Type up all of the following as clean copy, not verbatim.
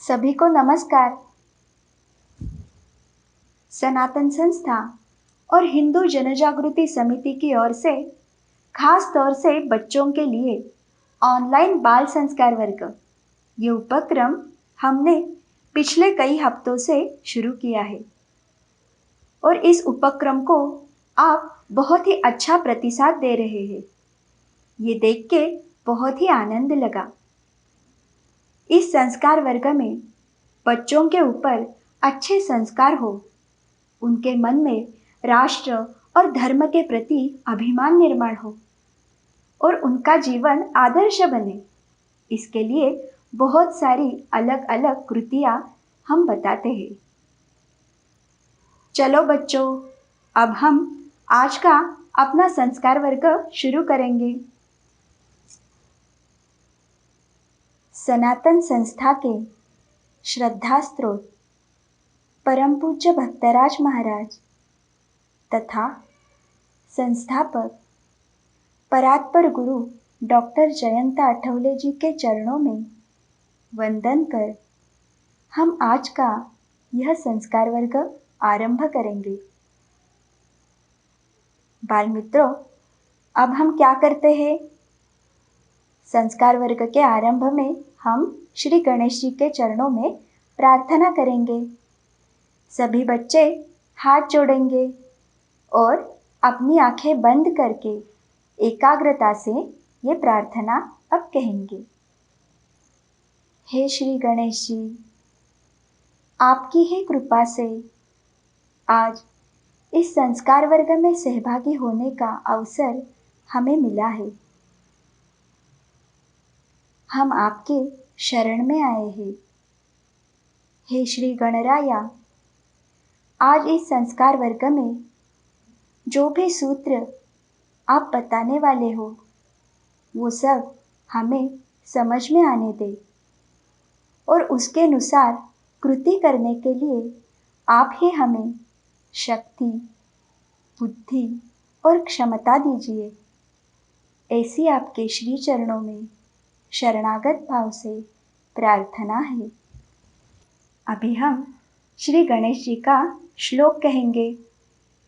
सभी को नमस्कार। सनातन संस्था और हिंदू जनजागृति समिति की ओर से खास तौर से बच्चों के लिए ऑनलाइन बाल संस्कार वर्ग ये उपक्रम हमने पिछले कई हफ्तों से शुरू किया है और इस उपक्रम को आप बहुत ही अच्छा प्रतिसाद दे रहे हैं। ये देख के बहुत ही आनंद लगा। इस संस्कार वर्ग में बच्चों के ऊपर अच्छे संस्कार हो, उनके मन में राष्ट्र और धर्म के प्रति अभिमान निर्माण हो और उनका जीवन आदर्श बने। इसके लिए बहुत सारी अलग अलग कृतियाँ हम बताते हैं। चलो बच्चों, अब हम आज का अपना संस्कार वर्ग शुरू करेंगे। सनातन संस्था के श्रद्धा स्रोत परम पूज्य भक्तराज महाराज तथा संस्थापक परात्पर गुरु डॉक्टर जयंता आठवले जी के चरणों में वंदन कर हम आज का यह संस्कार वर्ग आरंभ करेंगे। बाल मित्रों, अब हम क्या करते हैं? संस्कार वर्ग के आरंभ में हम श्री गणेश जी के चरणों में प्रार्थना करेंगे। सभी बच्चे हाथ जोड़ेंगे और अपनी आंखें बंद करके एकाग्रता से ये प्रार्थना अब कहेंगे। हे श्री गणेश जी, आपकी ही कृपा से आज इस संस्कार वर्ग में सहभागी होने का अवसर हमें मिला है। हम आपके शरण में आए हैं। हे श्री गणराया, आज इस संस्कार वर्ग में जो भी सूत्र आप बताने वाले हो वो सब हमें समझ में आने दे और उसके अनुसार कृति करने के लिए आप ही हमें शक्ति, बुद्धि और क्षमता दीजिए। ऐसी आपके श्री चरणों में शरणागत भाव से प्रार्थना है। अभी हम श्री गणेश जी का श्लोक कहेंगे।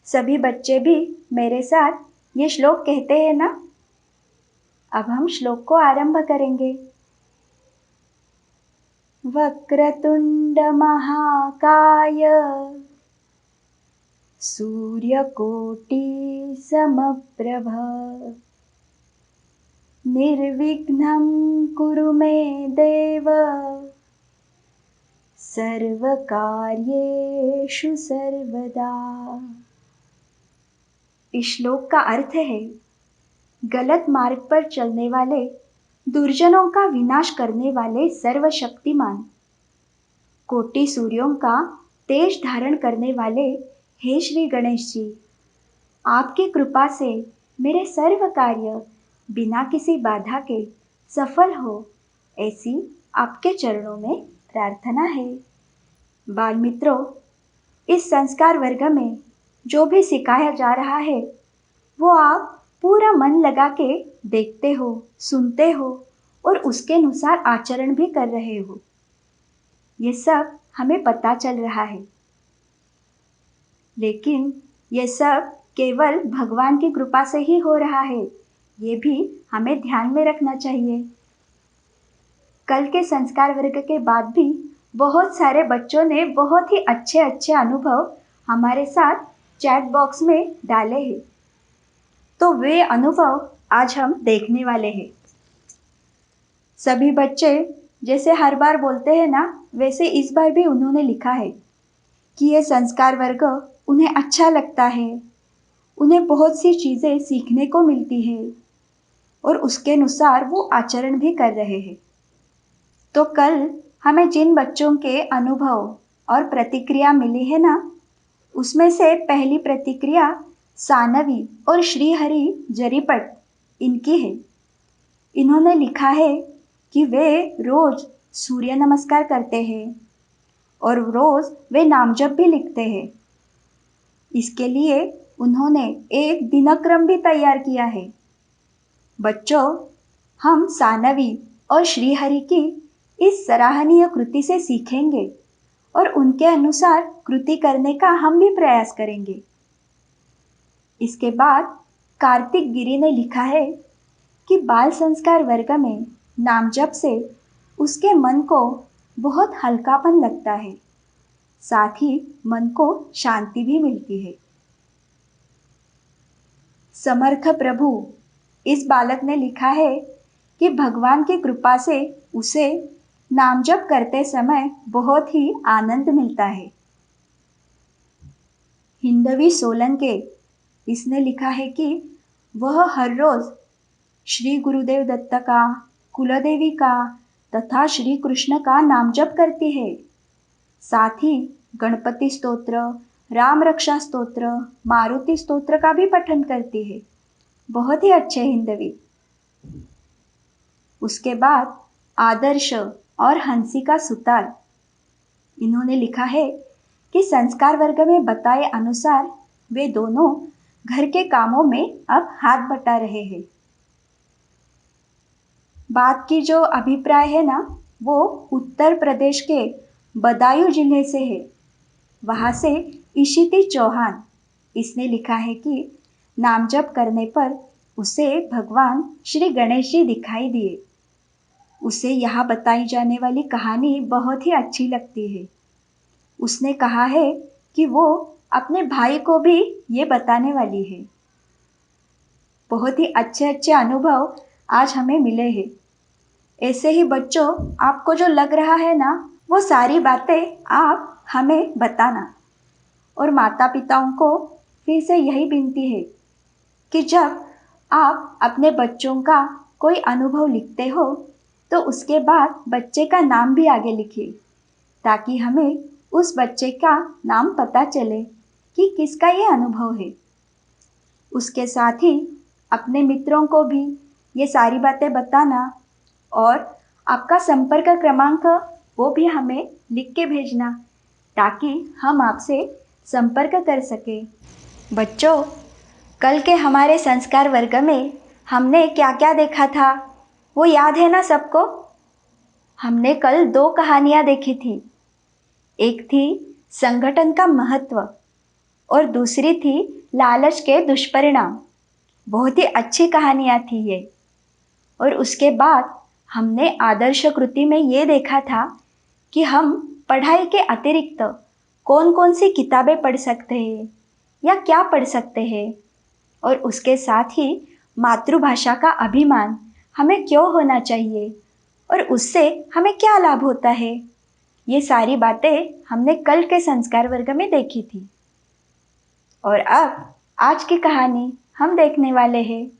सभी बच्चे भी मेरे साथ ये श्लोक कहते हैं ना? अब हम श्लोक को आरंभ करेंगे। वक्रतुंड महाकाय सूर्यकोटि समप्रभ निर्विघ्नं कुरु मे देव सर्वकार्येषु सर्वदा। इस श्लोक का अर्थ है, गलत मार्ग पर चलने वाले दुर्जनों का विनाश करने वाले सर्वशक्तिमान, कोटि सूर्यों का तेज धारण करने वाले हे श्री गणेश जी, आपकी कृपा से मेरे सर्व कार्य बिना किसी बाधा के सफल हो, ऐसी आपके चरणों में प्रार्थना है। बाल मित्रों, इस संस्कार वर्ग में जो भी सिखाया जा रहा है वो आप पूरा मन लगा के देखते हो, सुनते हो और उसके अनुसार आचरण भी कर रहे हो। ये सब हमें पता चल रहा है, लेकिन ये सब केवल भगवान की कृपा से ही हो रहा है, ये भी हमें ध्यान में रखना चाहिए। कल के संस्कार वर्ग के बाद भी बहुत सारे बच्चों ने बहुत ही अच्छे अच्छे अनुभव हमारे साथ चैट बॉक्स में डाले हैं, तो वे अनुभव आज हम देखने वाले हैं। सभी बच्चे जैसे हर बार बोलते हैं ना, वैसे इस बार भी उन्होंने लिखा है कि ये संस्कार वर्ग उन्हें अच्छा लगता है, उन्हें बहुत सी चीज़ें सीखने को मिलती है और उसके अनुसार वो आचरण भी कर रहे हैं। तो कल हमें जिन बच्चों के अनुभव और प्रतिक्रिया मिली है ना, उसमें से पहली प्रतिक्रिया सानवी और श्रीहरि जरीपट इनकी है। इन्होंने लिखा है कि वे रोज सूर्य नमस्कार करते हैं और रोज वे नाम जप भी लिखते हैं। इसके लिए उन्होंने एक दिनक्रम भी तैयार किया है। बच्चों, हम सानवी और श्रीहरि की इस सराहनीय कृति से सीखेंगे और उनके अनुसार कृति करने का हम भी प्रयास करेंगे। इसके बाद कार्तिक गिरी ने लिखा है कि बाल संस्कार वर्ग में नाम जप से उसके मन को बहुत हल्कापन लगता है, साथ ही मन को शांति भी मिलती है। समर्थ प्रभु इस बालक ने लिखा है कि भगवान की कृपा से उसे नाम जप करते समय बहुत ही आनंद मिलता है। हिंदवी सोलंके इसने लिखा है कि वह हर रोज श्री गुरुदेव दत्त का, कुलदेवी का तथा श्री कृष्ण का नाम जप करती है। साथ ही गणपति स्तोत्र, राम रक्षा स्तोत्र, मारुति स्तोत्र का भी पठन करती है। बहुत ही अच्छे हिंदवी। उसके बाद आदर्श और हंसिका सुतार इन्होंने लिखा है कि संस्कार वर्ग में बताए अनुसार वे दोनों घर के कामों में अब हाथ बटा रहे हैं। बात की जो अभिप्राय है ना, वो उत्तर प्रदेश के बदायूं जिले से है। वहाँ से इशिति चौहान इसने लिखा है कि नाम जप करने पर उसे भगवान श्री गणेश जी दिखाई दिए। उसे यहाँ बताई जाने वाली कहानी बहुत ही अच्छी लगती है। उसने कहा है कि वो अपने भाई को भी ये बताने वाली है। बहुत ही अच्छे अच्छे अनुभव आज हमें मिले हैं। ऐसे ही बच्चों, आपको जो लग रहा है ना, वो सारी बातें आप हमें बताना। और माता पिताओं को फिर से यही विनती है कि जब आप अपने बच्चों का कोई अनुभव लिखते हो तो उसके बाद बच्चे का नाम भी आगे लिखिए, ताकि हमें उस बच्चे का नाम पता चले कि किसका ये अनुभव है। उसके साथ ही अपने मित्रों को भी ये सारी बातें बताना और आपका संपर्क क्रमांक वो भी हमें लिख के भेजना, ताकि हम आपसे संपर्क कर सकें। बच्चों, कल के हमारे संस्कार वर्ग में हमने क्या क्या देखा था, वो याद है ना सबको? हमने कल 2 कहानियाँ देखी थी। एक थी संगठन का महत्व और दूसरी थी लालच के दुष्परिणाम। बहुत ही अच्छी कहानियाँ थी ये। और उसके बाद हमने आदर्श कृति में ये देखा था कि हम पढ़ाई के अतिरिक्त कौन कौन सी किताबें पढ़ सकते हैं या क्या पढ़ सकते हैं, और उसके साथ ही मातृभाषा का अभिमान हमें क्यों होना चाहिए और उससे हमें क्या लाभ होता है। ये सारी बातें हमने कल के संस्कार वर्ग में देखी थी। और अब आज की कहानी हम देखने वाले हैं।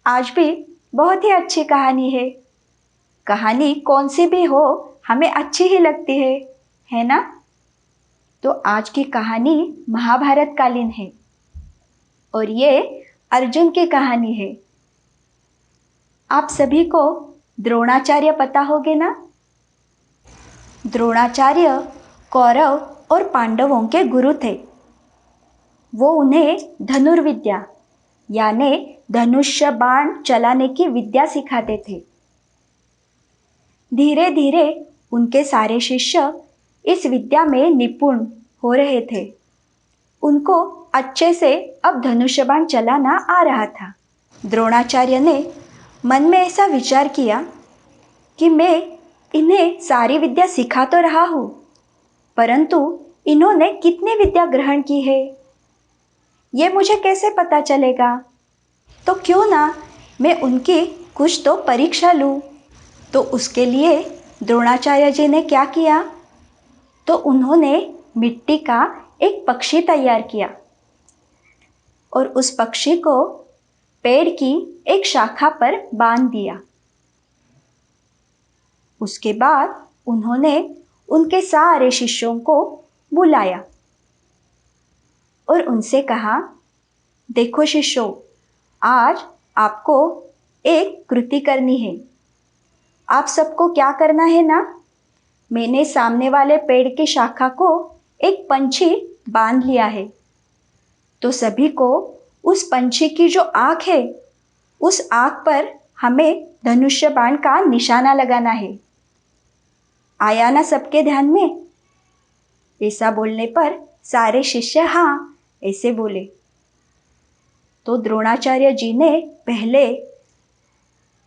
आज भी बहुत ही अच्छी कहानी है। कहानी कौन सी भी हो, हमें अच्छी ही लगती है ना? तो आज की कहानी महाभारत कालीन है और ये अर्जुन की कहानी है। आप सभी को द्रोणाचार्य पता होगे ना? द्रोणाचार्य कौरव और पांडवों के गुरु थे। वो उन्हें धनुर्विद्या यानी धनुष्य बाण चलाने की विद्या सिखाते थे। धीरे धीरे उनके सारे शिष्य इस विद्या में निपुण हो रहे थे। उनको अच्छे से अब धनुष्य बाण चलाना आ रहा था। द्रोणाचार्य ने मन में ऐसा विचार किया कि मैं इन्हें सारी विद्या सिखा तो रहा हूँ, परंतु इन्होंने कितनी विद्या ग्रहण की है ये मुझे कैसे पता चलेगा? तो क्यों ना मैं उनकी कुछ तो परीक्षा लूँ। तो उसके लिए द्रोणाचार्य जी ने क्या किया, तो उन्होंने मिट्टी का एक पक्षी तैयार किया और उस पक्षी को पेड़ की एक शाखा पर बांध दिया। उसके बाद उन्होंने उनके सारे शिष्यों को बुलाया और उनसे कहा, देखो शिष्यों, आज आपको एक कृति करनी है। आप सबको क्या करना है ना, मैंने सामने वाले पेड़ की शाखा को एक पंछी बांध लिया है, तो सभी को उस पंछी की जो आँख है उस आँख पर हमें धनुष्य बाण का निशाना लगाना है। आया ना सबके ध्यान में? ऐसा बोलने पर सारे शिष्य हाँ ऐसे बोले। तो द्रोणाचार्य जी ने पहले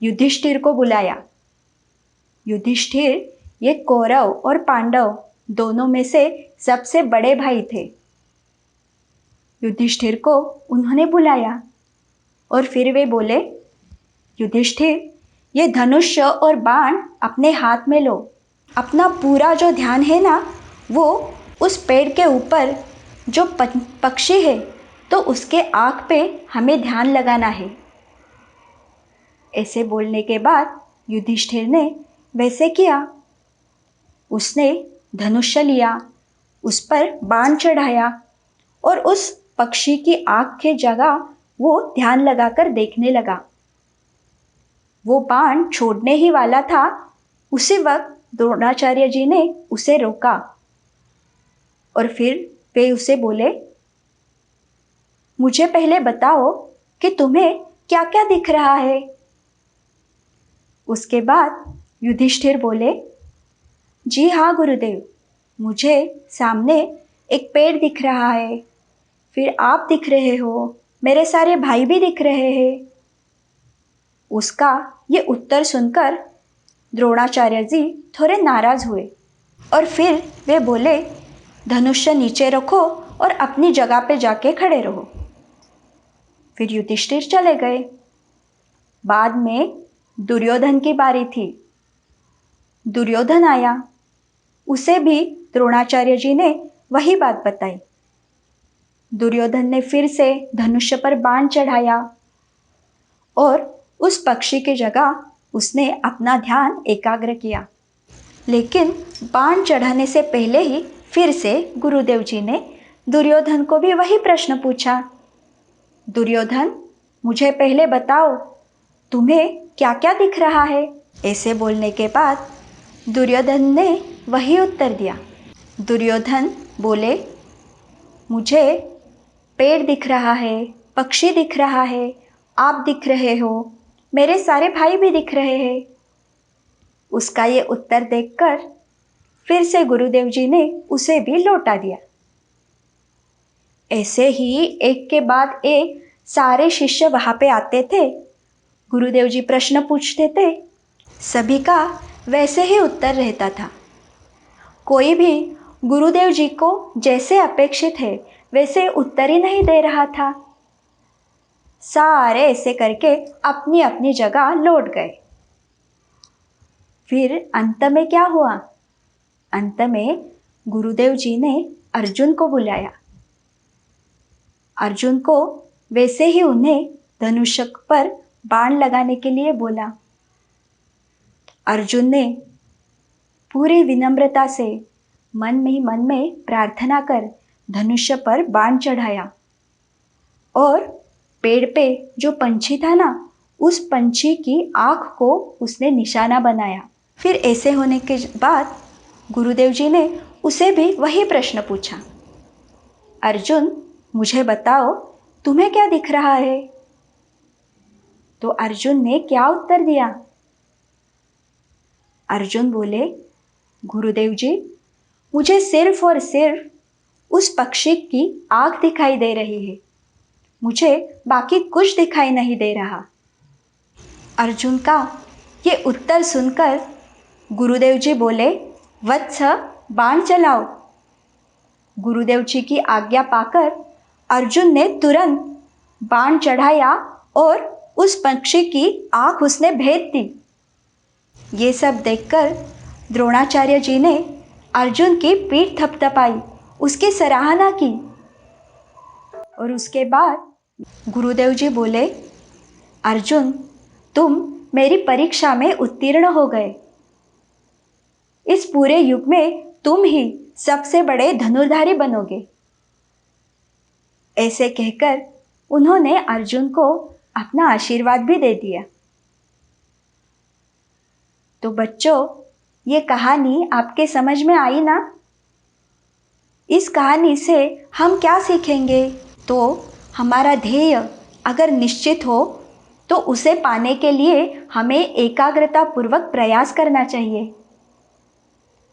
युधिष्ठिर को बुलाया। युधिष्ठिर ये कौरव और पांडव दोनों में से सबसे बड़े भाई थे। युधिष्ठिर को उन्होंने बुलाया और फिर वे बोले, युधिष्ठिर ये धनुष्य और बाण अपने हाथ में लो। अपना पूरा जो ध्यान है ना वो उस पेड़ के ऊपर जो पक्षी है तो उसके आँख पे हमें ध्यान लगाना है। ऐसे बोलने के बाद युधिष्ठिर ने वैसे किया। उसने धनुष्य लिया, उस पर बाण चढ़ाया और उस पक्षी की आँख की जगह वो ध्यान लगाकर देखने लगा। वो बाण छोड़ने ही वाला था, उसी वक्त द्रोणाचार्य जी ने उसे रोका और फिर वे उसे बोले, मुझे पहले बताओ कि तुम्हें क्या क्या दिख रहा है। उसके बाद युधिष्ठिर बोले, जी हाँ गुरुदेव, मुझे सामने एक पेड़ दिख रहा है, फिर आप दिख रहे हो, मेरे सारे भाई भी दिख रहे हैं। उसका ये उत्तर सुनकर द्रोणाचार्य जी थोड़े नाराज हुए और फिर वे बोले, धनुष्य नीचे रखो और अपनी जगह पे जाके खड़े रहो। फिर युधिष्ठिर चले गए। बाद में दुर्योधन की बारी थी। दुर्योधन आया, उसे भी द्रोणाचार्य जी ने वही बात बताई। दुर्योधन ने फिर से धनुष्य पर बाण चढ़ाया और उस पक्षी की जगह उसने अपना ध्यान एकाग्र किया। लेकिन बाण चढ़ाने से पहले ही फिर से गुरुदेव जी ने दुर्योधन को भी वही प्रश्न पूछा, दुर्योधन मुझे पहले बताओ तुम्हें क्या क्या दिख रहा है। ऐसे बोलने के बाद दुर्योधन ने वही उत्तर दिया। दुर्योधन बोले, मुझे पेड़ दिख रहा है, पक्षी दिख रहा है, आप दिख रहे हो, मेरे सारे भाई भी दिख रहे हैं। उसका ये उत्तर देखकर फिर से गुरुदेव जी ने उसे भी लौटा दिया। ऐसे ही एक के बाद एक सारे शिष्य वहाँ पे आते थे। गुरुदेव जी प्रश्न पूछते थे, सभी का वैसे ही उत्तर रहता था। कोई भी गुरुदेव जी को जैसे अपेक्षित है वैसे उत्तर ही नहीं दे रहा था। सारे ऐसे करके अपनी अपनी जगह लौट गए। फिर अंत में क्या हुआ? अंत में गुरुदेव जी ने अर्जुन को बुलाया। अर्जुन को वैसे ही उन्हें धनुष्य पर बाण लगाने के लिए बोला। अर्जुन ने पूरी विनम्रता से मन में प्रार्थना कर धनुष्य पर बाण चढ़ाया और पेड़ पे जो पंछी था ना, उस पंछी की आँख को उसने निशाना बनाया। फिर ऐसे होने के बाद गुरुदेव जी ने उसे भी वही प्रश्न पूछा, अर्जुन मुझे बताओ तुम्हें क्या दिख रहा है। तो अर्जुन ने क्या उत्तर दिया? अर्जुन बोले, गुरुदेव जी मुझे सिर्फ और सिर्फ उस पक्षी की आँख दिखाई दे रही है, मुझे बाकी कुछ दिखाई नहीं दे रहा। अर्जुन का ये उत्तर सुनकर गुरुदेव जी बोले, वत्स बाण चलाओ। गुरुदेव जी की आज्ञा पाकर अर्जुन ने तुरंत बाण चढ़ाया और उस पक्षी की आँख उसने भेद दी। ये सब देखकर द्रोणाचार्य जी ने अर्जुन की पीठ थपथपाई, उसकी सराहना की और उसके बाद गुरुदेव जी बोले, अर्जुन तुम मेरी परीक्षा में उत्तीर्ण हो गए। इस पूरे युग में तुम ही सबसे बड़े धनुर्धारी बनोगे। ऐसे कहकर उन्होंने अर्जुन को अपना आशीर्वाद भी दे दिया। तो बच्चों, ये कहानी आपके समझ में आई ना? इस कहानी से हम क्या सीखेंगे? तो हमारा ध्येय अगर निश्चित हो तो उसे पाने के लिए हमें एकाग्रता पूर्वक प्रयास करना चाहिए।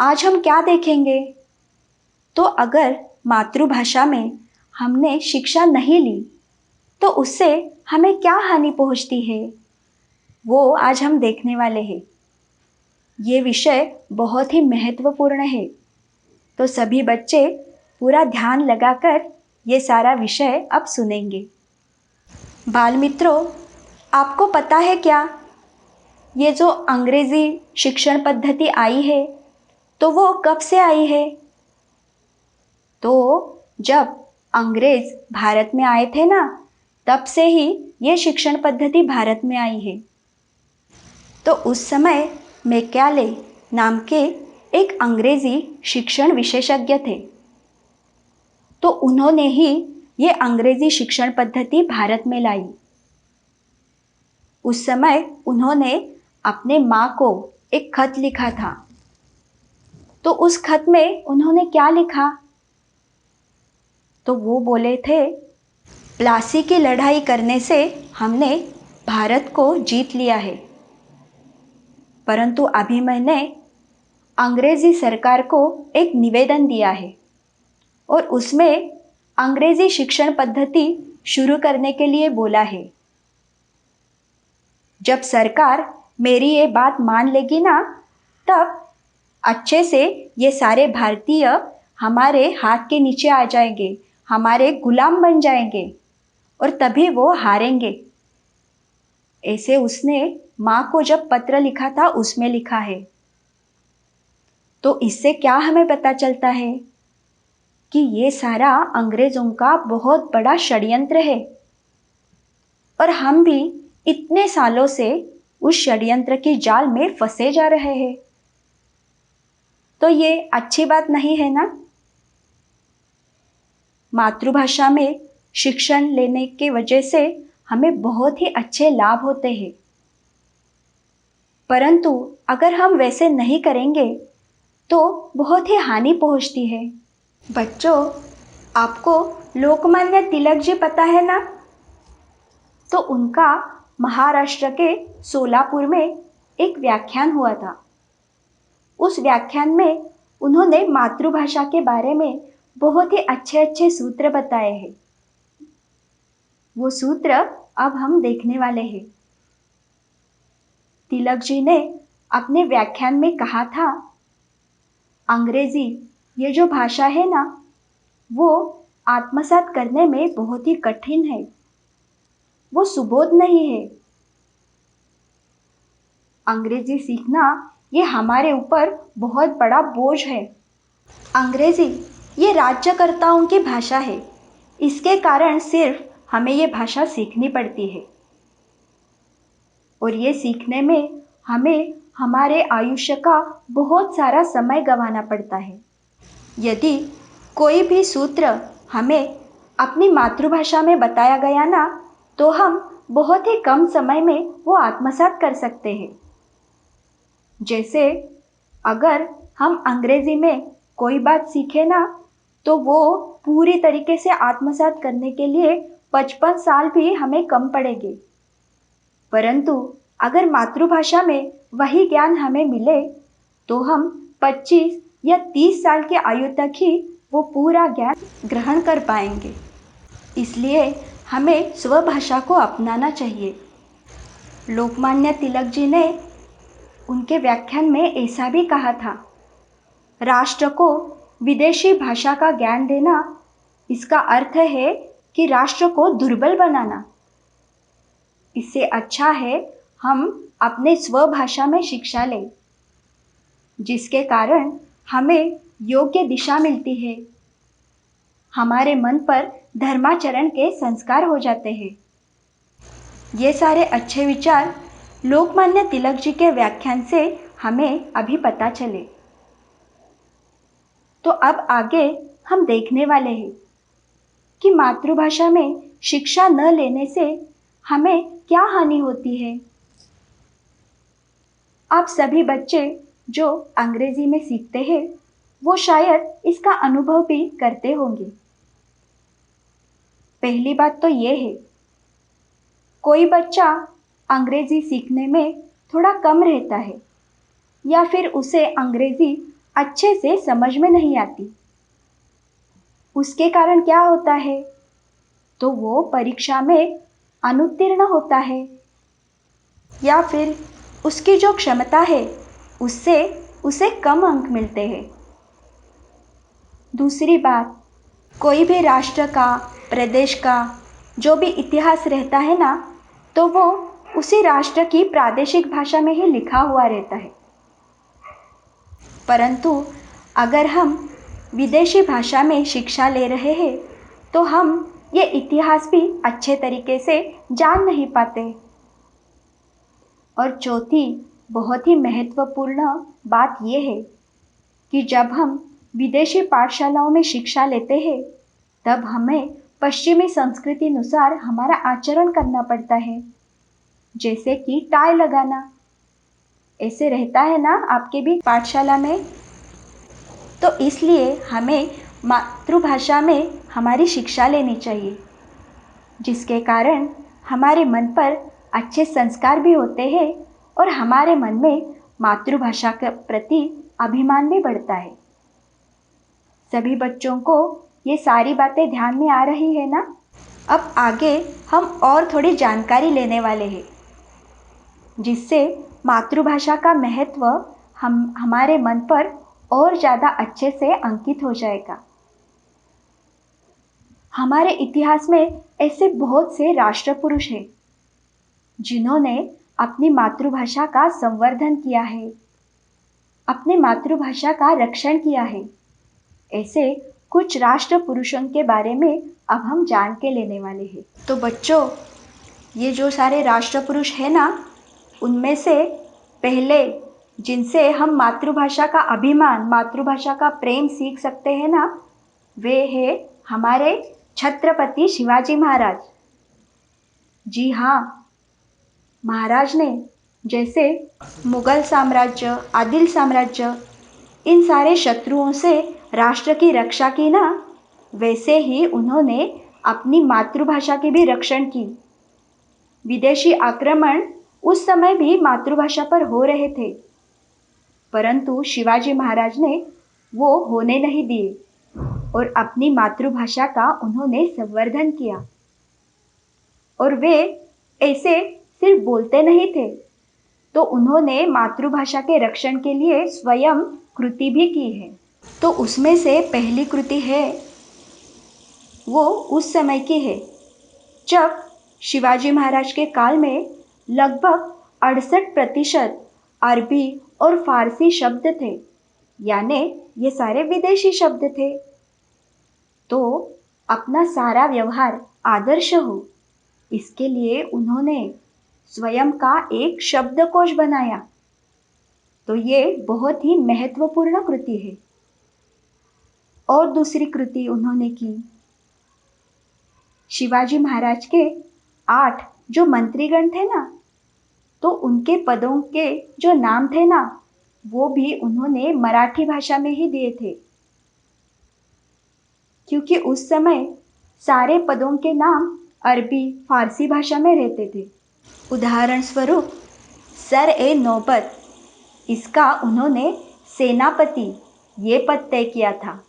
आज हम क्या देखेंगे? तो अगर मातृभाषा में हमने शिक्षा नहीं ली तो उससे हमें क्या हानि पहुंचती है, वो आज हम देखने वाले हैं। ये विषय बहुत ही महत्वपूर्ण है, तो सभी बच्चे पूरा ध्यान लगाकर ये सारा विषय अब सुनेंगे। बाल मित्रों, आपको पता है क्या, ये जो अंग्रेजी शिक्षण पद्धति आई है तो वो कब से आई है? तो जब अंग्रेज भारत में आए थे ना, तब से ही ये शिक्षण पद्धति भारत में आई है। तो उस समय मैकाले नाम के एक अंग्रेजी शिक्षण विशेषज्ञ थे। तो उन्होंने ही ये अंग्रेजी शिक्षण पद्धति भारत में लाई। उस समय उन्होंने अपने माँ को एक खत लिखा था। तो उस खत में उन्होंने क्या लिखा? तो वो बोले थे, प्लासी की लड़ाई करने से हमने भारत को जीत लिया है, परंतु अभी मैंने अंग्रेजी सरकार को एक निवेदन दिया है और उसमें अंग्रेजी शिक्षण पद्धति शुरू करने के लिए बोला है। जब सरकार मेरी ये बात मान लेगी ना, तब अच्छे से ये सारे भारतीय हमारे हाथ के नीचे आ जाएंगे, हमारे गुलाम बन जाएंगे और तभी वो हारेंगे। ऐसे उसने माँ को जब पत्र लिखा था उसमें लिखा है। तो इससे क्या हमें पता चलता है कि ये सारा अंग्रेजों का बहुत बड़ा षड्यंत्र है और हम भी इतने सालों से उस षड्यंत्र की जाल में फंसे जा रहे हैं। तो ये अच्छी बात नहीं है ना? मातृभाषा में शिक्षण लेने के वजह से हमें बहुत ही अच्छे लाभ होते हैं, परंतु अगर हम वैसे नहीं करेंगे तो बहुत ही हानि पहुंचती है। बच्चों, आपको लोकमान्य तिलक जी पता है ना? तो उनका महाराष्ट्र के सोलापुर में एक व्याख्यान हुआ था। उस व्याख्यान में उन्होंने मातृभाषा के बारे में बहुत ही अच्छे अच्छे सूत्र बताए हैं। वो सूत्र अब हम देखने वाले हैं। तिलक जी ने अपने व्याख्यान में कहा था, अंग्रेजी ये जो भाषा है ना, वो आत्मसात करने में बहुत ही कठिन है, वो सुबोध नहीं है। अंग्रेजी सीखना ये हमारे ऊपर बहुत बड़ा बोझ है। अंग्रेजी ये राज्यकर्ताओं की भाषा है, इसके कारण सिर्फ हमें ये भाषा सीखनी पड़ती है और ये सीखने में हमें हमारे आयुष्य का बहुत सारा समय गंवाना पड़ता है। यदि कोई भी सूत्र हमें अपनी मातृभाषा में बताया गया ना, तो हम बहुत ही कम समय में वो आत्मसात कर सकते हैं। जैसे अगर हम अंग्रेजी में कोई बात सीखे ना, तो वो पूरी तरीके से आत्मसात करने के लिए 55 साल भी हमें कम पड़ेंगे, परंतु अगर मातृभाषा में वही ज्ञान हमें मिले तो हम 25 या 30 साल की आयु तक ही वो पूरा ज्ञान ग्रहण कर पाएंगे। इसलिए हमें स्वभाषा को अपनाना चाहिए। लोकमान्य तिलक जी ने उनके व्याख्यान में ऐसा भी कहा था, राष्ट्र को विदेशी भाषा का ज्ञान देना, इसका अर्थ है कि राष्ट्र को दुर्बल बनाना। इससे अच्छा है हम अपने स्वभाषा में शिक्षा लें, जिसके कारण हमें योग्य दिशा मिलती है, हमारे मन पर धर्माचरण के संस्कार हो जाते हैं। ये सारे अच्छे विचार लोकमान्य तिलक जी के व्याख्यान से हमें अभी पता चले। तो अब आगे हम देखने वाले हैं कि मातृभाषा में शिक्षा न लेने से हमें क्या हानि होती है। आप सभी बच्चे जो अंग्रेजी में सीखते हैं, वो शायद इसका अनुभव भी करते होंगे। पहली बात तो ये है, कोई बच्चा अंग्रेजी सीखने में थोड़ा कम रहता है या फिर उसे अंग्रेजी अच्छे से समझ में नहीं आती। उसके कारण क्या होता है? तो वो परीक्षा में अनुत्तीर्ण होता है, या फिर उसकी जो क्षमता है उससे उसे कम अंक मिलते हैं। दूसरी बात, कोई भी राष्ट्र का, प्रदेश का जो भी इतिहास रहता है ना, तो वो उसी राष्ट्र की प्रादेशिक भाषा में ही लिखा हुआ रहता है। परंतु अगर हम विदेशी भाषा में शिक्षा ले रहे हैं तो हम ये इतिहास भी अच्छे तरीके से जान नहीं पाते। और चौथी बहुत ही महत्वपूर्ण बात यह है कि जब हम विदेशी पाठशालाओं में शिक्षा लेते हैं तब हमें पश्चिमी संस्कृति अनुसार हमारा आचरण करना पड़ता है, जैसे कि टाई लगाना। ऐसे रहता है ना आपके भी पाठशाला में? तो इसलिए हमें मातृभाषा में हमारी शिक्षा लेनी चाहिए, जिसके कारण हमारे मन पर अच्छे संस्कार भी होते हैं और हमारे मन में मातृभाषा के प्रति अभिमान भी बढ़ता है। सभी बच्चों को ये सारी बातें ध्यान में आ रही है ना? अब आगे हम और थोड़ी जानकारी लेने वाले हैं, जिससे मातृभाषा का महत्व हमारे मन पर और ज़्यादा अच्छे से अंकित हो जाएगा। हमारे इतिहास में ऐसे बहुत से राष्ट्र पुरुष हैं जिन्होंने अपनी मातृभाषा का संवर्धन किया है, अपनी मातृभाषा का रक्षण किया है। ऐसे कुछ राष्ट्र पुरुषों के बारे में अब हम जान के लेने वाले हैं। तो बच्चों, ये जो सारे राष्ट्र पुरुष हैं ना, उनमें से पहले जिनसे हम मातृभाषा का अभिमान, मातृभाषा का प्रेम सीख सकते हैं ना, वे हैं हमारे छत्रपति शिवाजी महाराज। जी हाँ, महाराज ने जैसे मुगल साम्राज्य, आदिल साम्राज्य, इन सारे शत्रुओं से राष्ट्र की रक्षा की ना, वैसे ही उन्होंने अपनी मातृभाषा की भी रक्षण की। विदेशी आक्रमण उस समय भी मातृभाषा पर हो रहे थे, परंतु शिवाजी महाराज ने वो होने नहीं दिए और अपनी मातृभाषा का उन्होंने संवर्धन किया। और वे ऐसे सिर्फ बोलते नहीं थे, तो उन्होंने मातृभाषा के रक्षण के लिए स्वयं कृति भी की है। तो उसमें से पहली कृति है वो उस समय की है जब शिवाजी महाराज के काल में लगभग 68% अरबी और फारसी शब्द थे, यानी ये सारे विदेशी शब्द थे। तो अपना सारा व्यवहार आदर्श हो, इसके लिए उन्होंने स्वयं का एक शब्दकोश बनाया। तो ये बहुत ही महत्वपूर्ण कृति है। और दूसरी कृति उन्होंने की, शिवाजी महाराज के 8 जो मंत्रीगण थे ना, तो उनके पदों के जो नाम थे ना, वो भी उन्होंने मराठी भाषा में ही दिए थे, क्योंकि उस समय सारे पदों के नाम अरबी, फारसी भाषा में रहते थे। उदाहरण स्वरूप सर-ए-नौबत, इसका उन्होंने सेनापति ये पद तय किया था।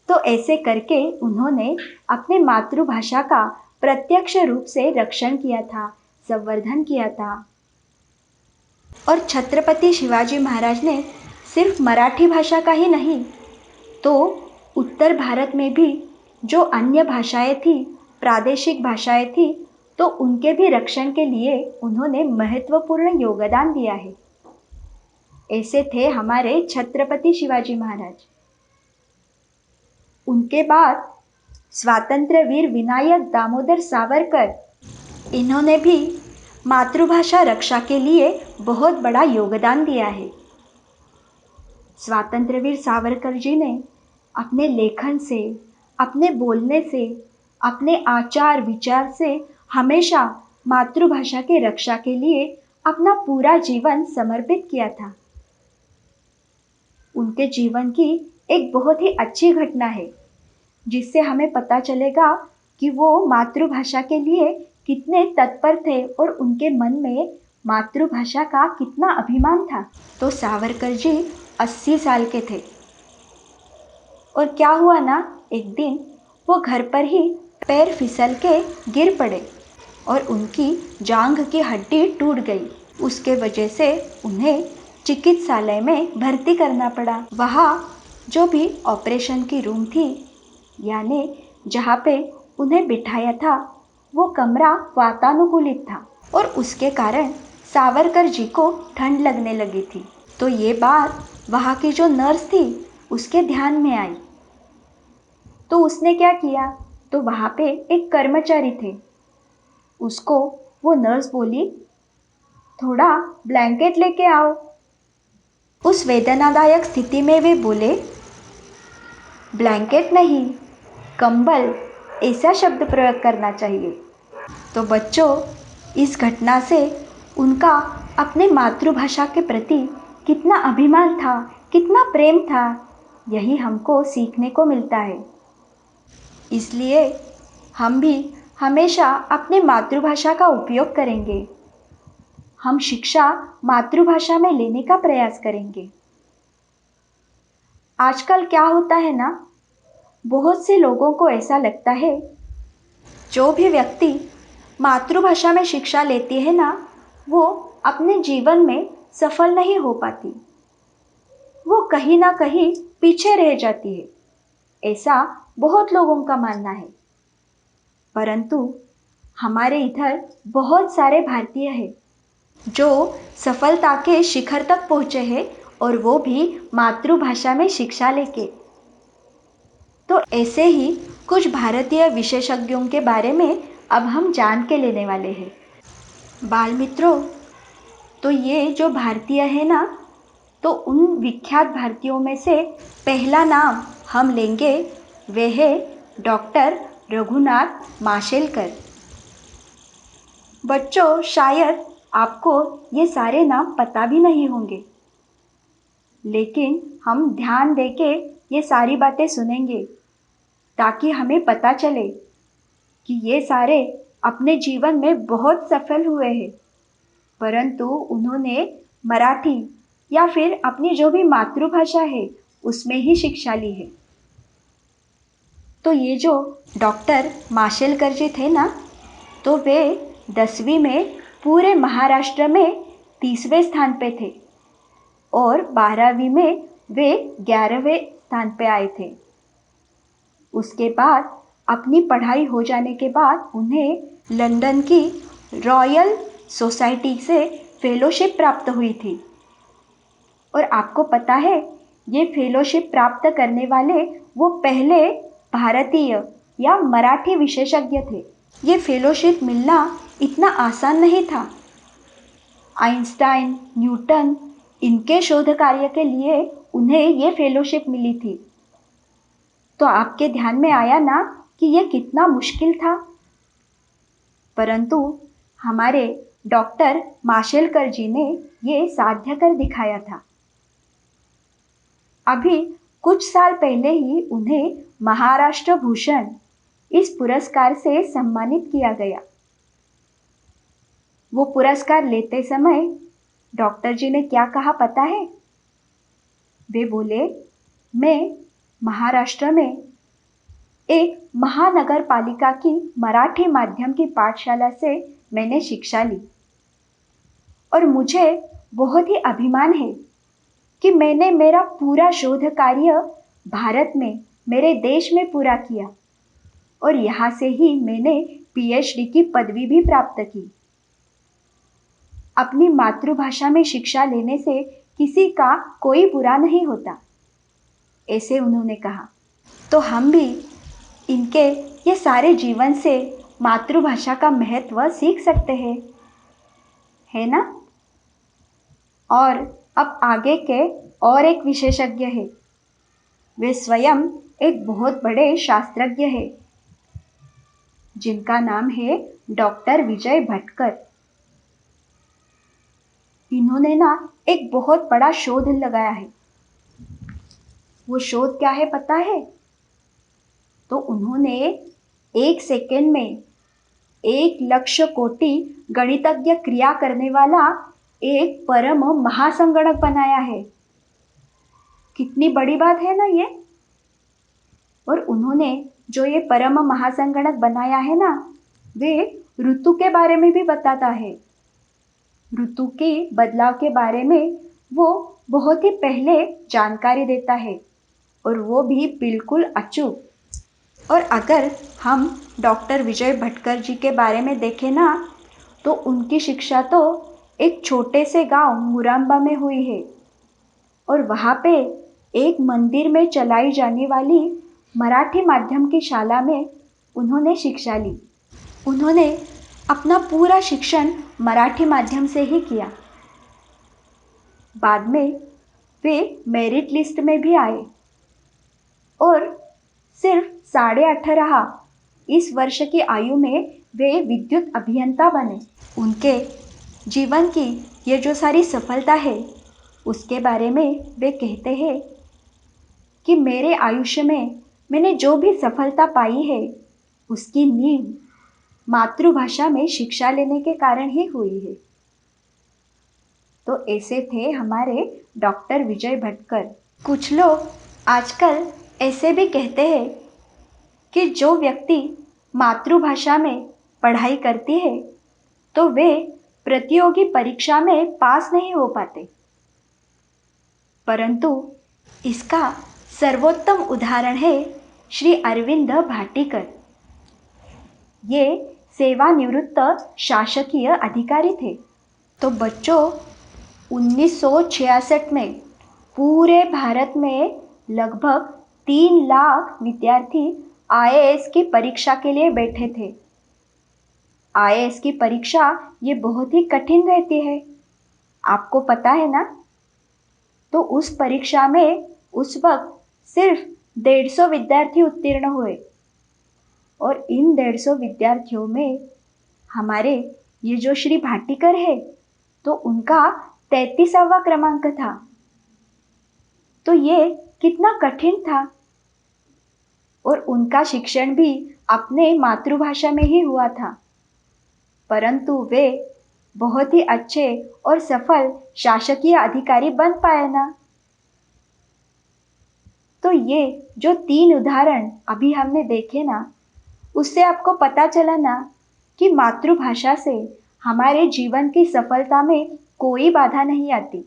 तो ऐसे करके उन्होंने अपने मातृभाषा का प्रत्यक्ष रूप से रक्षण किया था, संवर्धन किया था। और छत्रपति शिवाजी महाराज ने सिर्फ मराठी भाषा का ही नहीं, तो उत्तर भारत में भी जो अन्य भाषाएं थी, प्रादेशिक भाषाएं थी, तो उनके भी रक्षण के लिए उन्होंने महत्वपूर्ण योगदान दिया है। ऐसे थे हमारे छत्रपति शिवाजी महाराज। उनके बाद स्वातंत्र्य वीर विनायक दामोदर सावरकर, इन्होंने भी मातृभाषा रक्षा के लिए बहुत बड़ा योगदान दिया है। स्वातंत्र्य वीर सावरकर जी ने अपने लेखन से, अपने बोलने से, अपने आचार विचार से हमेशा मातृभाषा के रक्षा के लिए अपना पूरा जीवन समर्पित किया था। उनके जीवन की एक बहुत ही अच्छी घटना है, जिससे हमें पता चलेगा कि वो मातृभाषा के लिए कितने तत्पर थे और उनके मन में मातृभाषा का कितना अभिमान था। तो सावरकर जी 80 साल के थे। और क्या हुआ ना, एक दिन वो घर पर ही पैर फिसल के गिर पड़े और उनकी जांघ की हड्डी टूट गई। उसके वजह से उन्हें चिकित्सालय में भर्ती करना पड़ा। वहाँ जो भी ऑपरेशन की रूम थी, यानी जहाँ पे उन्हें बिठाया था, वो कमरा वातानुकूलित था और उसके कारण सावरकर जी को ठंड लगने लगी थी। तो ये बात वहाँ की जो नर्स थी उसके ध्यान में आई। तो उसने क्या किया, तो वहाँ पे एक कर्मचारी थे, उसको वो नर्स बोली, थोड़ा ब्लैंकेट लेके आओ। उस वेदनादायक स्थिति में वे बोले, ब्लैंकेट नहीं, कंबल, ऐसा शब्द प्रयोग करना चाहिए। तो बच्चों, इस घटना से उनका अपने मातृभाषा के प्रति कितना अभिमान था, कितना प्रेम था, यही हमको सीखने को मिलता है। इसलिए हम भी हमेशा अपने मातृभाषा का उपयोग करेंगे। हम शिक्षा मातृभाषा में लेने का प्रयास करेंगे। आजकल क्या होता है ना, बहुत से लोगों को ऐसा लगता है, जो भी व्यक्ति मातृभाषा में शिक्षा लेती है ना, वो अपने जीवन में सफल नहीं हो पाती, वो कहीं ना कहीं पीछे रह जाती है, ऐसा बहुत लोगों का मानना है। परंतु हमारे इधर बहुत सारे भारतीय हैं जो सफलता के शिखर तक पहुँचे हैं, और वो भी मातृभाषा में शिक्षा लेके। तो ऐसे ही कुछ भारतीय विशेषज्ञों के बारे में अब हम जान के लेने वाले हैं। बाल मित्रों, तो ये जो भारतीय है ना, तो उन विख्यात भारतीयों में से पहला नाम हम लेंगे, वे है डॉक्टर रघुनाथ माशेलकर। बच्चों, शायद आपको ये सारे नाम पता भी नहीं होंगे, लेकिन हम ध्यान देके ये सारी बातें सुनेंगे ताकि हमें पता चले कि ये सारे अपने जीवन में बहुत सफल हुए हैं, परंतु उन्होंने मराठी या फिर अपनी जो भी मातृभाषा है उसमें ही शिक्षा ली है। तो ये जो डॉक्टर माशेलकर जी थे ना, तो वे 10वीं में पूरे महाराष्ट्र में 30वें स्थान पे थे और 12वीं में वे 11वें स्थान पे आए थे। उसके बाद अपनी पढ़ाई हो जाने के बाद उन्हें लंदन की रॉयल सोसाइटी से फेलोशिप प्राप्त हुई थी। और आपको पता है, ये फेलोशिप प्राप्त करने वाले वो पहले भारतीय या मराठी विशेषज्ञ थे। ये फेलोशिप मिलना इतना आसान नहीं था। आइंस्टाइन, न्यूटन, इनके शोध कार्य के लिए उन्हें ये फेलोशिप मिली थी। तो आपके ध्यान में आया ना कि ये कितना मुश्किल था। परंतु हमारे डॉक्टर माशेलकर जी ने ये साध्य कर दिखाया था। अभी कुछ साल पहले ही उन्हें महाराष्ट्र भूषण इस पुरस्कार से सम्मानित किया गया। वो पुरस्कार लेते समय डॉक्टर जी ने क्या कहा पता है? वे बोले, मैं महाराष्ट्र में एक महानगर पालिका की मराठी माध्यम की पाठशाला से मैंने शिक्षा ली और मुझे बहुत ही अभिमान है कि मैंने मेरा पूरा शोध कार्य भारत में, मेरे देश में पूरा किया और यहाँ से ही मैंने पीएचडी की पदवी भी प्राप्त की। अपनी मातृभाषा में शिक्षा लेने से किसी का कोई बुरा नहीं होता, ऐसे उन्होंने कहा। तो हम भी इनके ये सारे जीवन से मातृभाषा का महत्व सीख सकते हैं, है ना? और अब आगे के और एक विशेषज्ञ है, वे स्वयं एक बहुत बड़े शास्त्रज्ञ हैं जिनका नाम है डॉक्टर विजय भटकर। इन्होंने ना एक बहुत बड़ा शोध लगाया है। वो शोध क्या है पता है? तो उन्होंने 1 सेकेंड में 1,00,000,000,000 गणितज्ञ क्रिया करने वाला एक परम महासंगणक बनाया है। कितनी बड़ी बात है ना ये। और उन्होंने जो ये परम महासंगणक बनाया है ना, वे ऋतु के बारे में भी बताता है। ऋतु के बदलाव के बारे में वो बहुत ही पहले जानकारी देता है, और वो भी बिल्कुल अचूक। और अगर हम डॉक्टर विजय भटकर जी के बारे में देखें ना, तो उनकी शिक्षा तो एक छोटे से गांव मुराम्बा में हुई है, और वहाँ पे एक मंदिर में चलाई जाने वाली मराठी माध्यम की शाला में उन्होंने शिक्षा ली। उन्होंने अपना पूरा शिक्षण मराठी माध्यम से ही किया। बाद में वे मेरिट लिस्ट में भी आए और सिर्फ 18.5 इस वर्ष की आयु में वे विद्युत अभियंता बने। उनके जीवन की ये जो सारी सफलता है, उसके बारे में वे कहते हैं कि मेरे आयुष्य में मैंने जो भी सफलता पाई है, उसकी नींव मातृभाषा में शिक्षा लेने के कारण ही हुई है। तो ऐसे थे हमारे डॉक्टर विजय भटकर। कुछ लोग आजकल ऐसे भी कहते हैं कि जो व्यक्ति मातृभाषा में पढ़ाई करती है, तो वे प्रतियोगी परीक्षा में पास नहीं हो पाते। परंतु इसका सर्वोत्तम उदाहरण है श्री अरविंद भाटीकर। ये सेवानिवृत्त शासकीय अधिकारी थे। तो बच्चों, 1966 में पूरे भारत में लगभग 3 लाख विद्यार्थी आईएएस की परीक्षा के लिए बैठे थे। आईएएस की परीक्षा ये बहुत ही कठिन रहती है, आपको पता है ना। तो उस परीक्षा में उस वक्त सिर्फ 150 विद्यार्थी उत्तीर्ण हुए, और इन 150 विद्यार्थियों में हमारे ये जो श्री भाटीकर है, तो उनका 33वां क्रमांक था। तो ये कितना कठिन था। और उनका शिक्षण भी अपने मातृभाषा में ही हुआ था, परंतु वे बहुत ही अच्छे और सफल शासकीय अधिकारी बन पाए ना। तो ये जो 3 उदाहरण अभी हमने देखे ना, उससे आपको पता चला ना कि मातृभाषा से हमारे जीवन की सफलता में कोई बाधा नहीं आती,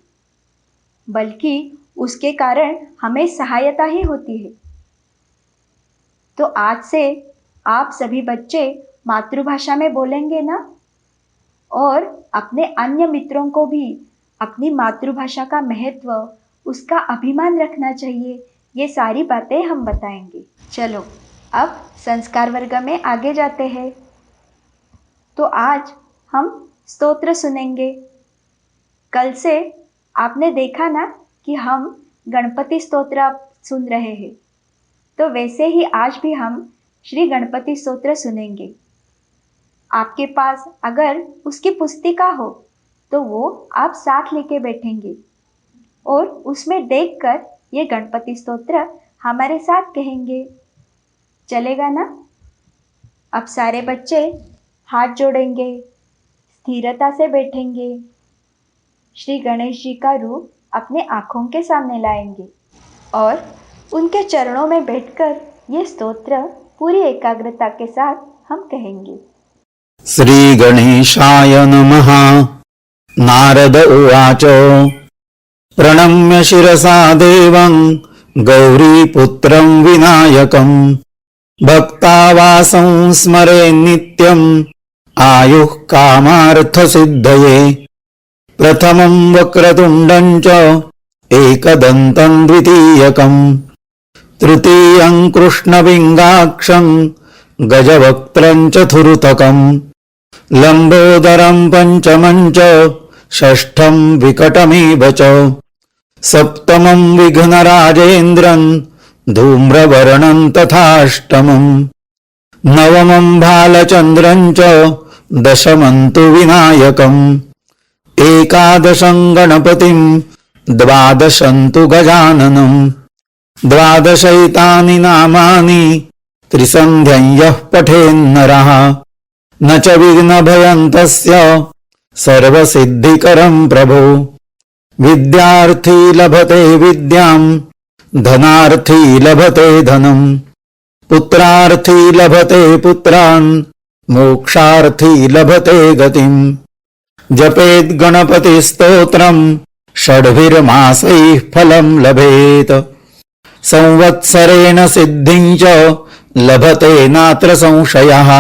बल्कि उसके कारण हमें सहायता ही होती है। तो आज से आप सभी बच्चे मातृभाषा में बोलेंगे ना, और अपने अन्य मित्रों को भी अपनी मातृभाषा का महत्व, उसका अभिमान रखना चाहिए। ये सारी बातें हम बताएंगे। चलो अब संस्कार वर्ग में आगे जाते हैं। तो आज हम स्तोत्र सुनेंगे। कल से आपने देखा ना कि हम गणपति स्तोत्र सुन रहे हैं, तो वैसे ही आज भी हम श्री गणपति स्तोत्र सुनेंगे। आपके पास अगर उसकी पुस्तिका हो, तो वो आप साथ लेके बैठेंगे और उसमें देखकर ये गणपति स्तोत्र हमारे साथ कहेंगे। चलेगा ना? अब सारे बच्चे हाथ जोड़ेंगे, स्थिरता से बैठेंगे, श्री गणेश जी का रूप अपने आँखों के सामने लाएंगे और उनके चरणों में बैठकर ये स्तोत्र पूरी एकाग्रता के साथ हम कहेंगे। श्री गणेशाय नमः। नारद उवाच प्रणम्य शिरसा देवं गौरीपुत्रं विनायकं भक्तावासं स्मरे नित्यं आयुः कामार्थसिद्धये। प्रथमं वक्रतुण्डं च एकदन्तं द्वितीयकं तृतीयं कृष्णविङ्गाक्षं गजवक्त्रं चतुर्थकं लम्बोदरं पंचमं च षष्ठं विकटमेव च सप्तमं विघ्नराजेन्द्रं धूम्रवर्णं तथाष्टमं नवमं भालचन्द्रं च दशमं तु विनायकम् एकादशं गणपतिं द्वादशं तु गजाननं द्वादशैतानि नामानि त्रिसन्ध्यं यः पठेन्नरः न च विघ्नभयं तस्य सर्वसिद्धिकरं प्रभो। विद्यार्थी लभते विद्यां धनार्थी लभते धनम् पुत्रार्थी लभते पुत्रान् मोक्षार्थी लभते गतिम्। जपेत् गणपतिस्तोत्रम् षड्भिर्मासैः फलम् लभेत। संवत्सरेण सिद्धिं च लभते नात्र संशयः।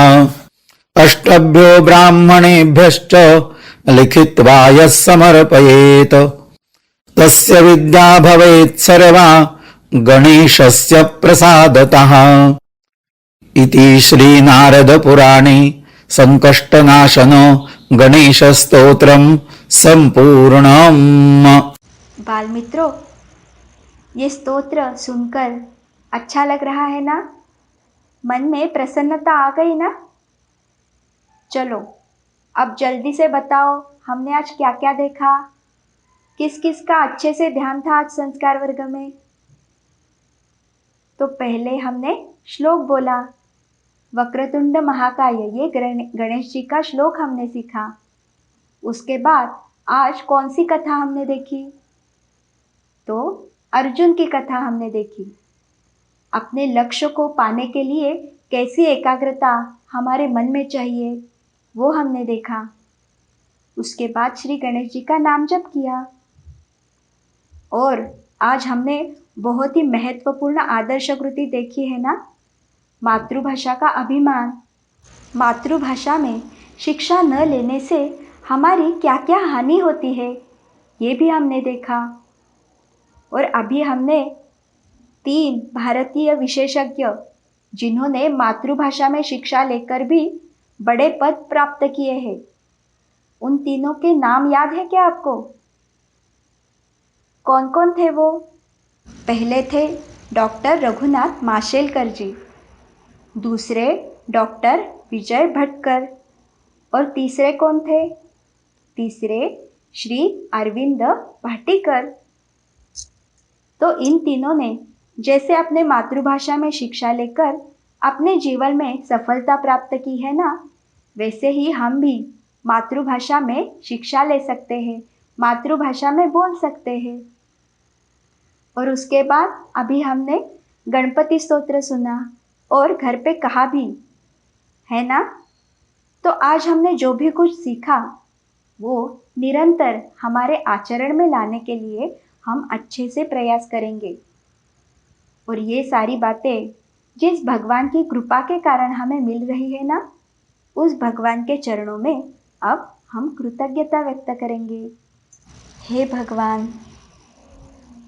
अष्टभ्यो ब्राह्मणेभ्यश्च लिखित्वा यः समर्पयेत् तस्य विद्या भवेत् सर्वा गणेशस्य प्रसादतः। इति श्रीनारदपुराणे संकष्टनाशनो गणेशस्तोत्रम् संपूर्णम्। बाल मित्रों, ये स्तोत्र सुनकर अच्छा लग रहा है ना? मन में प्रसन्नता आ गई ना? चलो अब जल्दी से बताओ, हमने आज क्या क्या देखा? किस किस का अच्छे से ध्यान था आज संस्कार वर्ग में? तो पहले हमने श्लोक बोला, वक्रतुंड महाकाय, ये गणेश जी का श्लोक हमने सीखा। उसके बाद आज कौन सी कथा हमने देखी? तो अर्जुन की कथा हमने देखी। अपने लक्ष्य को पाने के लिए कैसी एकाग्रता हमारे मन में चाहिए, वो हमने देखा। उसके बाद श्री गणेश जी का नाम जप किया। और आज हमने बहुत ही महत्वपूर्ण आदर्श कृति देखी है ना, मातृभाषा का अभिमान। मातृभाषा में शिक्षा न लेने से हमारी क्या क्या हानि होती है, ये भी हमने देखा। और अभी हमने 3 भारतीय विशेषज्ञ जिन्होंने मातृभाषा में शिक्षा लेकर भी बड़े पद प्राप्त किए हैं, उन तीनों के नाम याद है क्या आपको? कौन कौन थे वो? पहले थे डॉक्टर रघुनाथ माशेलकर जी, दूसरे डॉक्टर विजय भटकर, और तीसरे कौन थे? तीसरे श्री अरविंद भाटीकर। तो इन तीनों ने जैसे अपने मातृभाषा में शिक्षा लेकर अपने जीवन में सफलता प्राप्त की है ना, वैसे ही हम भी मातृभाषा में शिक्षा ले सकते हैं, मातृभाषा में बोल सकते हैं। और उसके बाद अभी हमने गणपति स्तोत्र सुना और घर पे कहा भी है ना। तो आज हमने जो भी कुछ सीखा वो निरंतर हमारे आचरण में लाने के लिए हम अच्छे से प्रयास करेंगे। और ये सारी बातें जिस भगवान की कृपा के कारण हमें मिल रही है ना, उस भगवान के चरणों में अब हम कृतज्ञता व्यक्त करेंगे। हे भगवान,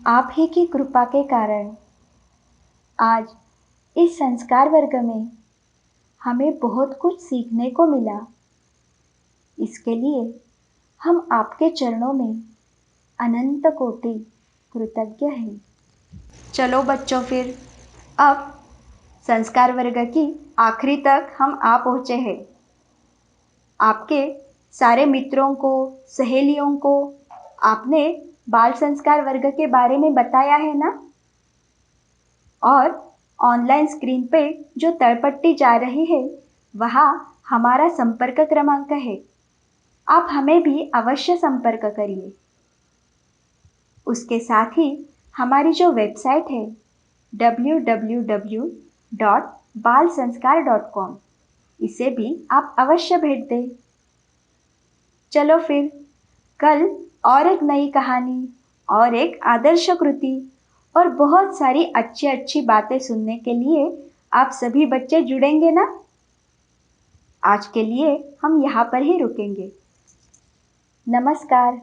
आप ही की कृपा के कारण आज इस संस्कार वर्ग में हमें बहुत कुछ सीखने को मिला। इसके लिए हम आपके चरणों में अनंत कोटि कृतज्ञ हैं। चलो बच्चों, फिर अब संस्कार वर्ग की आखिरी तक हम आ पहुँचे हैं। आपके सारे मित्रों को, सहेलियों को आपने बाल संस्कार वर्ग के बारे में बताया है ना। और ऑनलाइन स्क्रीन पे जो तलपट्टी जा रही है, वहाँ हमारा संपर्क क्रमांक है। आप हमें भी अवश्य संपर्क करिए। उसके साथ ही हमारी जो वेबसाइट है www.balsanskar.com, इसे भी आप अवश्य भेज दें। चलो फिर कल और एक नई कहानी और एक आदर्श कृति और बहुत सारी अच्छी अच्छी बातें सुनने के लिए आप सभी बच्चे जुड़ेंगे ना। आज के लिए हम यहाँ पर ही रुकेंगे। नमस्कार।